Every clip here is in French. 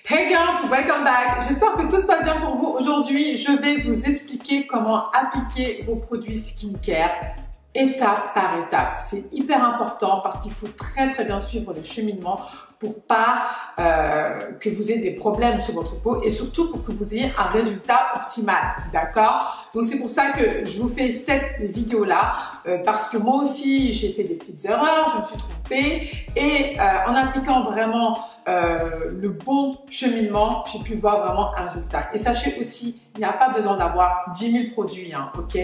Hey girls, welcome back. J'espère que tout se passe bien pour vous. Aujourd'hui, je vais vous expliquer comment appliquer vos produits skincare étape par étape. C'est hyper important parce qu'il faut très bien suivre le cheminement pour pas que vous ayez des problèmes sur votre peau et surtout pour que vous ayez un résultat optimal. D'accord? Donc c'est pour ça que je vous fais cette vidéo-là parce que moi aussi j'ai fait des petites erreurs, je me suis trompée et en appliquant vraiment le bon cheminement, j'ai pu voir vraiment un résultat. Et sachez aussi, il n'y a pas besoin d'avoir 10 000 produits, hein, ok?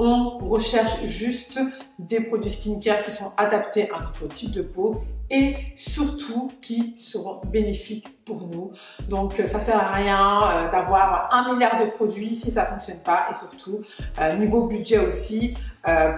On recherche juste des produits skincare qui sont adaptés à notre type de peau et surtout qui seront bénéfiques pour nous. Donc ça sert à rien d'avoir 1 milliard de produits si ça fonctionne pas. Et surtout niveau budget aussi,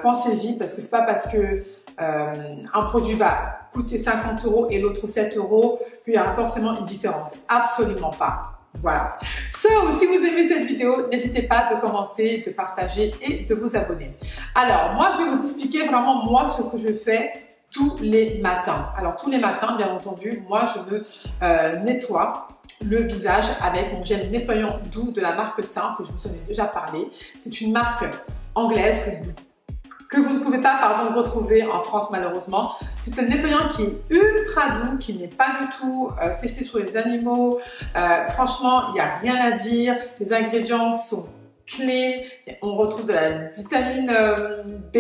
pensez-y parce que c'est pas parce que un produit va coûter 50 € et l'autre 7 € qu'il y aura forcément une différence. Absolument pas. Voilà. So, si vous aimez cette vidéo, n'hésitez pas de commenter, de partager et de vous abonner. Alors, moi, je vais vous expliquer vraiment moi ce que je fais tous les matins. Alors, tous les matins, bien entendu, moi, je me nettoie le visage avec mon gel nettoyant doux de la marque Simple, que je vous en ai déjà parlé. C'est une marque anglaise que vous ne pouvez pas retrouver en France malheureusement. C'est un nettoyant qui est ultra doux, qui n'est pas du tout testé sur les animaux. Franchement, il n'y a rien à dire. Les ingrédients sont clean. On retrouve de la vitamine B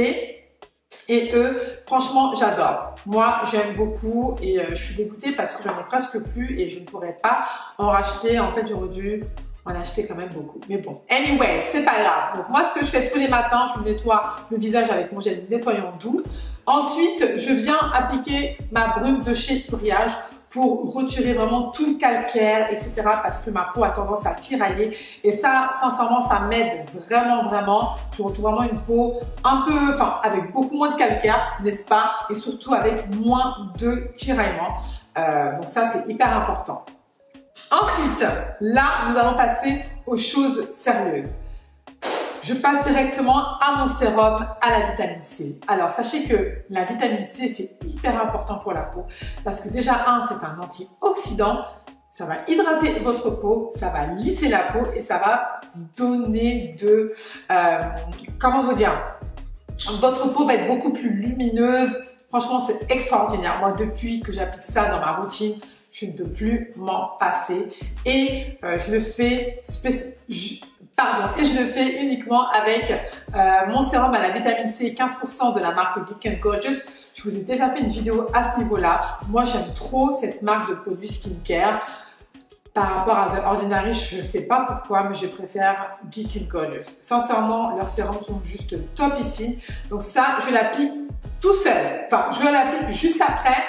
et E. Franchement, j'adore. Moi, j'aime beaucoup et je suis dégoûtée parce que j'en ai presque plus et je ne pourrais pas en racheter. En fait, j'aurais dû en acheter quand même beaucoup. Mais bon, anyway, c'est pas grave. Donc moi, ce que je fais tous les matins, je me nettoie le visage avec mon gel nettoyant doux. Ensuite, je viens appliquer ma brume de chez Uriage pour retirer vraiment tout le calcaire, etc. parce que ma peau a tendance à tirailler. Et ça, sincèrement, ça m'aide vraiment. Je retrouve vraiment une peau avec beaucoup moins de calcaire, n'est-ce pas? Et surtout avec moins de tiraillement. Donc ça, c'est hyper important. Ensuite, là, nous allons passer aux choses sérieuses. Je passe directement à mon sérum à la vitamine C. Alors, sachez que la vitamine C, c'est hyper important pour la peau parce que déjà, c'est un antioxydant. Ça va hydrater votre peau, ça va lisser la peau et ça va donner de... comment vous dire? Votre peau va être beaucoup plus lumineuse. Franchement, c'est extraordinaire. Moi, depuis que j'applique ça dans ma routine, je ne peux plus m'en passer et je le fais uniquement avec mon sérum à la vitamine C 15% de la marque Geek & Gorgeous. Je vous ai déjà fait une vidéo à ce niveau-là. Moi, j'aime trop cette marque de produits skincare. Par rapport à The Ordinary, je ne sais pas pourquoi, mais je préfère Geek & Gorgeous. Sincèrement, leurs sérums sont juste top ici. Donc ça, je l'applique tout seul. Enfin, je l'applique juste après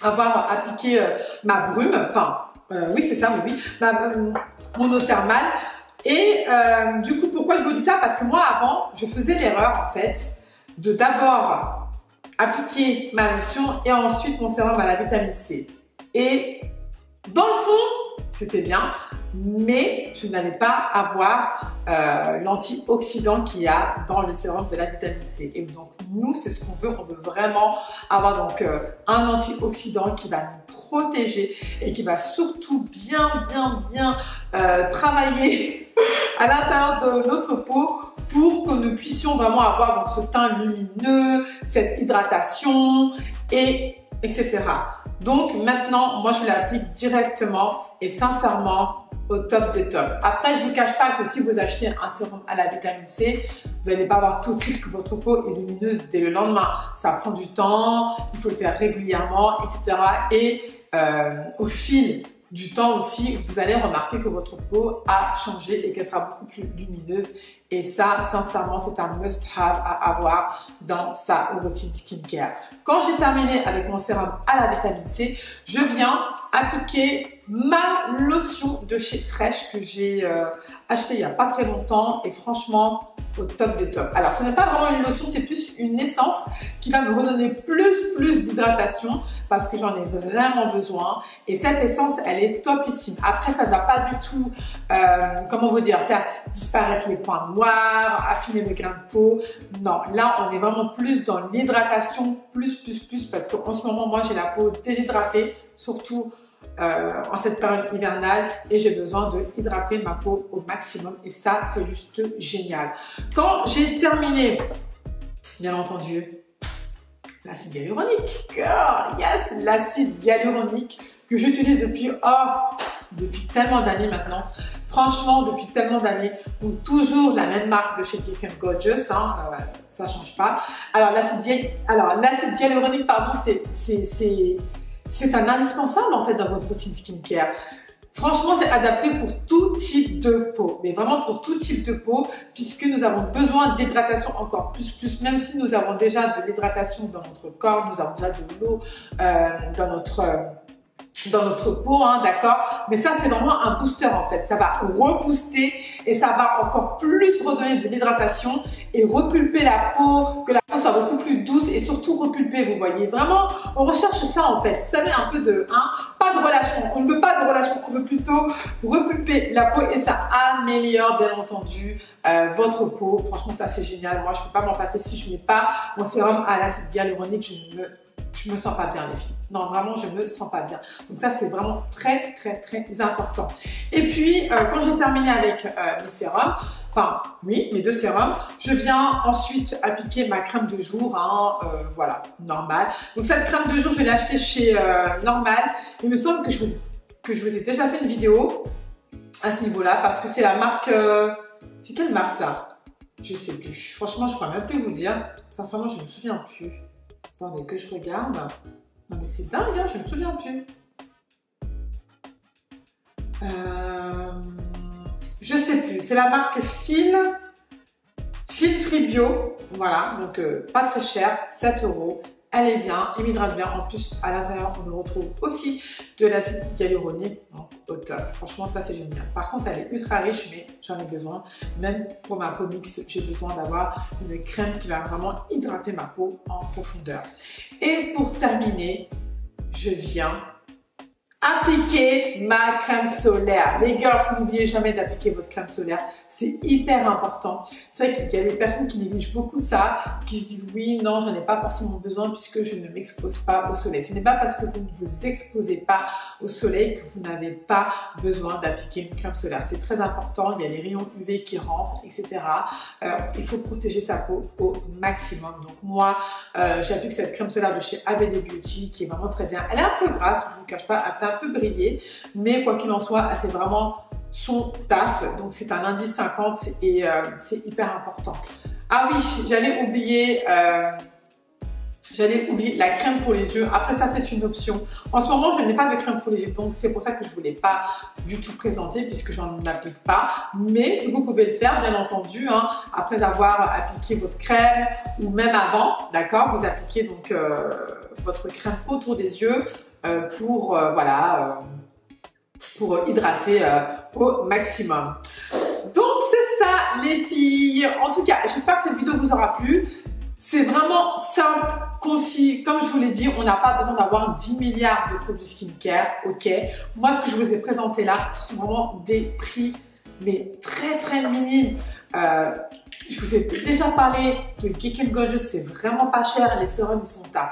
avoir appliqué ma brume, oui c'est ça, oui, mon eau thermale. Et du coup, pourquoi je vous dis ça? Parce que moi avant, je faisais l'erreur en fait de d'abord appliquer ma lotion et ensuite mon sérum à la vitamine C. Et dans le fond, c'était bien, mais je n'allais pas avoir l'antioxydant qu'il y a dans le sérum de la vitamine C. Et donc nous, c'est ce qu'on veut. On veut vraiment avoir donc un antioxydant qui va nous protéger et qui va surtout bien travailler à l'intérieur de notre peau pour que nous puissions vraiment avoir donc ce teint lumineux, cette hydratation etc. Donc maintenant, moi je l'applique directement et sincèrement au top des tops. Après, je ne vous cache pas que si vous achetez un sérum à la vitamine C, vous n'allez pas voir tout de suite que votre peau est lumineuse dès le lendemain. Ça prend du temps, il faut le faire régulièrement, etc. Et au fil du temps aussi, vous allez remarquer que votre peau a changé et qu'elle sera beaucoup plus lumineuse. Et ça, sincèrement, c'est un must-have à avoir dans sa routine skincare. Quand j'ai terminé avec mon sérum à la vitamine C, je viens appliquer ma lotion de chez Fresh que j'ai achetée il n'y a pas très longtemps et franchement, au top des tops. Alors, ce n'est pas vraiment une lotion, c'est plus une essence qui va me redonner plus d'hydratation parce que j'en ai vraiment besoin. Et cette essence, elle est topissime. Après, ça ne va pas du tout, comment vous dire, faire disparaître les points noirs, affiner le grain de peau. Non, là, on est vraiment plus dans l'hydratation, plus, parce qu'en ce moment, moi, j'ai la peau déshydratée, surtout en cette période hivernale et j'ai besoin de hydrater ma peau au maximum et ça c'est juste génial. Quand j'ai terminé, bien entendu, l'acide hyaluronique, girl, yes, l'acide hyaluronique que j'utilise depuis tellement d'années maintenant. Franchement, depuis tellement d'années, donc toujours la même marque de chez Geek & Gorgeous, hein, ça change pas. Alors l'acide hyaluronique, pardon, c'est un indispensable en fait dans votre routine skincare. Franchement, c'est adapté pour tout type de peau, mais vraiment pour tout type de peau, puisque nous avons besoin d'hydratation encore plus, même si nous avons déjà de l'hydratation dans notre corps, nous avons déjà de l'eau dans notre peau, hein, d'accord? Mais ça, c'est vraiment un booster en fait. Ça va rebooster et ça va encore plus redonner de l'hydratation et repulper la peau, que la peau soit beaucoup plus douce et surtout repulper, vous voyez. Vraiment, on recherche ça en fait. Vous savez, un peu de, pas de relâchement. On ne veut pas de relâchement, on veut plutôt repulper la peau et ça améliore bien entendu votre peau. Franchement, ça c'est génial. Moi, je ne peux pas m'en passer si je ne mets pas mon sérum à l'acide hyaluronique. Je me sens pas bien les filles. Non, vraiment, je me sens pas bien. Donc ça, c'est vraiment très important. Et puis, quand j'ai terminé avec mes sérums, enfin, oui, mes 2 sérums, je viens ensuite appliquer ma crème de jour, hein, voilà, Normal. Donc cette crème de jour, je l'ai achetée chez Normal. Il me semble que je vous ai déjà fait une vidéo à ce niveau-là, parce que c'est la marque... c'est quelle marque ça? Je sais plus. Franchement, je pourrais même plus vous dire. Sincèrement, je me souviens plus. Attendez que je regarde. Non mais c'est dingue, hein, je ne me souviens plus. Je sais plus. C'est la marque Feel Free Bio. Voilà, donc pas très cher, 7 €. Elle est bien, elle m'hydrate bien. En plus, à l'intérieur, on retrouve aussi de l'acide hyaluronique. Donc, au top. Franchement, ça, c'est génial. Par contre, elle est ultra riche, mais j'en ai besoin. Même pour ma peau mixte, j'ai besoin d'avoir une crème qui va vraiment hydrater ma peau en profondeur. Et pour terminer, je viens appliquer ma crème solaire. Les girls, vous n'oubliez jamais d'appliquer votre crème solaire. C'est hyper important. C'est vrai qu'il y a des personnes qui négligent beaucoup ça, qui se disent oui, non, j'en ai pas forcément besoin puisque je ne m'expose pas au soleil. Ce n'est pas parce que vous ne vous exposez pas au soleil que vous n'avez pas besoin d'appliquer une crème solaire. C'est très important. Il y a les rayons UV qui rentrent, etc. Il faut protéger sa peau au maximum. Donc moi, j'applique cette crème solaire de chez ABD Beauty qui est vraiment très bien. Elle est un peu grasse, je ne vous cache pas, elle fait un peu briller, mais quoi qu'il en soit, elle fait vraiment son taf. Donc c'est un indice 50 et c'est hyper important. Ah oui, j'allais oublier la crème pour les yeux. Après ça, c'est une option. En ce moment, je n'ai pas de crème pour les yeux, donc c'est pour ça que je ne voulais pas du tout présenter puisque je n'en applique pas. Mais vous pouvez le faire, bien entendu, hein, après avoir appliqué votre crème ou même avant, d'accord? Vous appliquez donc votre crème autour des yeux pour hydrater au maximum. Donc c'est ça les filles. En tout cas, j'espère que cette vidéo vous aura plu. C'est vraiment simple, concis. Comme je vous l'ai dit, on n'a pas besoin d'avoir 10 milliards de produits skincare, ok? Moi, ce que je vous ai présenté là, ce sont vraiment des prix, mais très minimes. Je vous ai déjà parlé de Geek & Gorgeous, c'est vraiment pas cher. Les sérums, ils sont à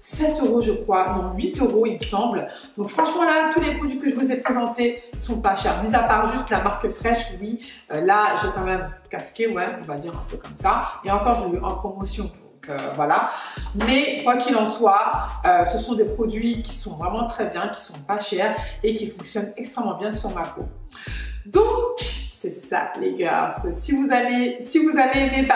7 € je crois, non 8 € il me semble. Donc franchement là, tous les produits que je vous ai présentés sont pas chers. Mis à part juste la marque Fresh, oui. Là, j'ai quand même casqué, ouais, on va dire un peu comme ça. Et encore, je l'ai eu en promotion. Donc voilà. Mais quoi qu'il en soit, ce sont des produits qui sont vraiment très bien, qui sont pas chers et qui fonctionnent extrêmement bien sur ma peau. Donc, c'est ça les gars. Si vous avez aimé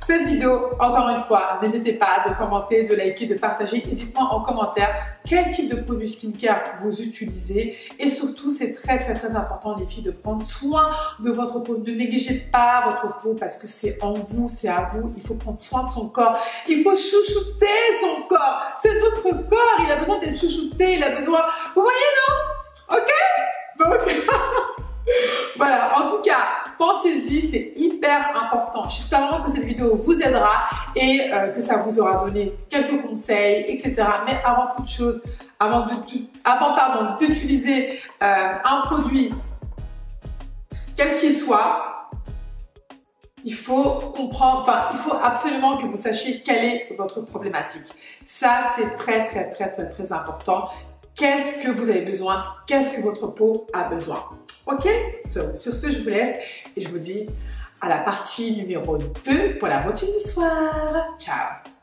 cette vidéo, encore une fois, n'hésitez pas de commenter, de liker, de partager et dites-moi en commentaire quel type de produit skincare vous utilisez. Et surtout, c'est très important les filles de prendre soin de votre peau. Ne négligez pas votre peau parce que c'est en vous, c'est à vous. Il faut prendre soin de son corps. Il faut chouchouter son corps. C'est votre corps. Il a besoin d'être chouchouté. Il a besoin... Vous voyez, non? Ok? Donc... Voilà, en tout cas, pensez-y, c'est hyper important. J'espère vraiment que cette vidéo vous aidera et que ça vous aura donné quelques conseils, etc. Mais avant toute chose, avant d'utiliser un produit, quel qu'il soit, il faut comprendre, enfin, il faut absolument que vous sachiez quelle est votre problématique. Ça, c'est très important. qu'est-ce que vous avez besoin, qu'est-ce que votre peau a besoin. Ok? Sur ce, je vous laisse et je vous dis à la partie numéro 2 pour la routine du soir. Ciao!